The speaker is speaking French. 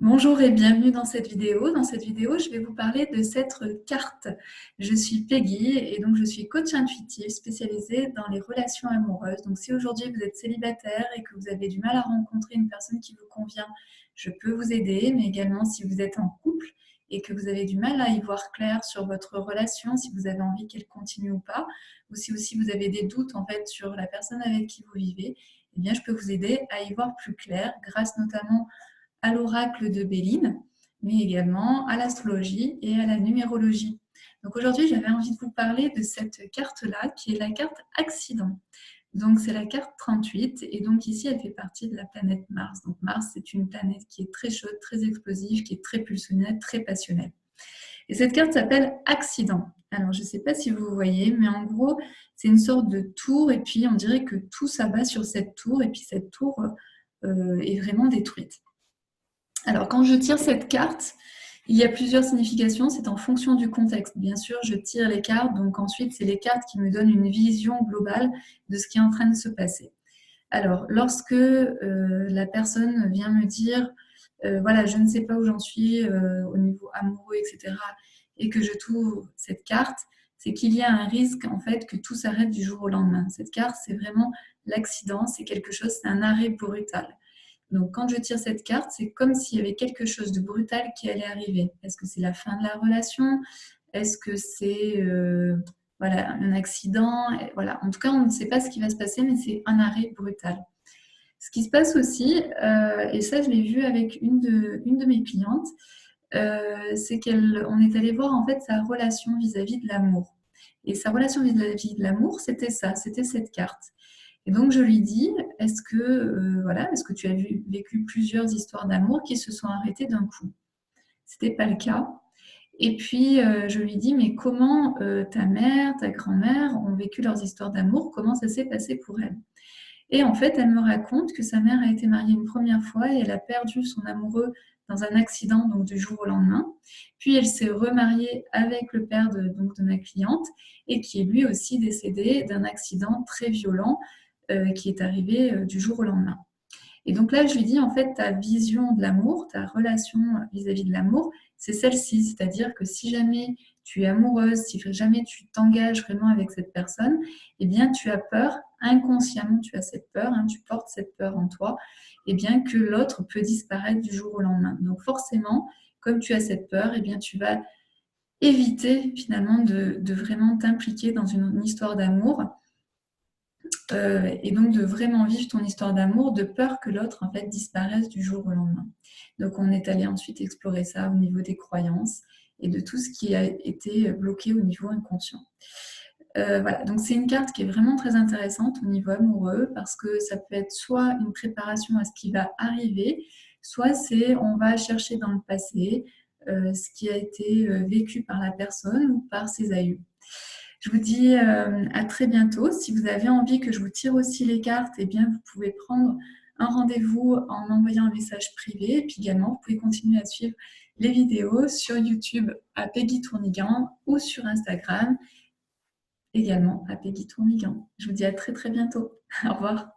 Bonjour et bienvenue dans cette vidéo. Dans cette vidéo, je vais vous parler de cette carte. Je suis Peggy et donc je suis coach intuitif spécialisée dans les relations amoureuses. Donc si aujourd'hui vous êtes célibataire et que vous avez du mal à rencontrer une personne qui vous convient, je peux vous aider. Mais également si vous êtes en couple et que vous avez du mal à y voir clair sur votre relation, si vous avez envie qu'elle continue ou pas, ou si aussi vous avez des doutes en fait sur la personne avec qui vous vivez, eh bien je peux vous aider à y voir plus clair grâce notamment à l'oracle de Béline, mais également à l'astrologie et à la numérologie. Donc aujourd'hui, j'avais envie de vous parler de cette carte-là, qui est la carte accident. Donc c'est la carte 38, et donc ici, elle fait partie de la planète Mars. Donc Mars, c'est une planète qui est très chaude, très explosive, qui est très pulsionnelle, très passionnelle. Et cette carte s'appelle accident. Alors, je ne sais pas si vous voyez, mais en gros, c'est une sorte de tour, et puis on dirait que tout s'abat sur cette tour, et puis cette tour est vraiment détruite. Alors, quand je tire cette carte, il y a plusieurs significations, c'est en fonction du contexte. Bien sûr, je tire les cartes, donc ensuite, c'est les cartes qui me donnent une vision globale de ce qui est en train de se passer. Alors, lorsque la personne vient me dire, voilà, je ne sais pas où j'en suis au niveau amoureux, etc., et que je trouve cette carte, c'est qu'il y a un risque, en fait, que tout s'arrête du jour au lendemain. Cette carte, c'est vraiment l'accident, c'est quelque chose, c'est un arrêt brutal. Donc, quand je tire cette carte, c'est comme s'il y avait quelque chose de brutal qui allait arriver. Est-ce que c'est la fin de la relation? Est-ce que c'est voilà, un accident? Voilà. En tout cas, on ne sait pas ce qui va se passer, mais c'est un arrêt brutal. Ce qui se passe aussi, et ça, je l'ai vu avec une de mes clientes, c'est qu'on est allé voir en fait sa relation vis-à-vis de l'amour. Et sa relation vis-à-vis de l'amour, c'était ça, c'était cette carte. Et donc je lui dis, voilà, est-ce que tu as vécu plusieurs histoires d'amour qui se sont arrêtées d'un coup? C'était pas le cas. Et puis je lui dis, mais comment ta mère, ta grand-mère ont vécu leurs histoires d'amour? Comment ça s'est passé pour elles? Et en fait, elle me raconte que sa mère a été mariée une première fois et elle a perdu son amoureux dans un accident, donc du jour au lendemain. Puis elle s'est remariée avec le père de ma cliente et qui est lui aussi décédé d'un accident très violent qui est arrivé du jour au lendemain. Et donc là, je lui dis, en fait, ta vision de l'amour, ta relation vis-à-vis de l'amour, c'est celle-ci. C'est-à-dire que si jamais tu es amoureuse, si jamais tu t'engages vraiment avec cette personne, eh bien, tu as peur, inconsciemment, tu as cette peur, hein, tu portes cette peur en toi, eh bien, que l'autre peut disparaître du jour au lendemain. Donc forcément, comme tu as cette peur, eh bien, tu vas éviter finalement de vraiment t'impliquer dans une histoire d'amour et donc de vraiment vivre ton histoire d'amour de peur que l'autre en fait disparaisse du jour au lendemain. Donc on est allé ensuite explorer ça au niveau des croyances et de tout ce qui a été bloqué au niveau inconscient. Voilà, donc c'est une carte qui est vraiment très intéressante au niveau amoureux parce que ça peut être soit une préparation à ce qui va arriver, soit c'est on va chercher dans le passé ce qui a été vécu par la personne ou par ses aïeux. Je vous dis à très bientôt. Si vous avez envie que je vous tire aussi les cartes, eh bien, vous pouvez prendre un rendez-vous en m'envoyant un message privé. Et puis également, vous pouvez continuer à suivre les vidéos sur YouTube à Peggy Tournigan ou sur Instagram également à Peggy Tournigan. Je vous dis à très très bientôt. Au revoir.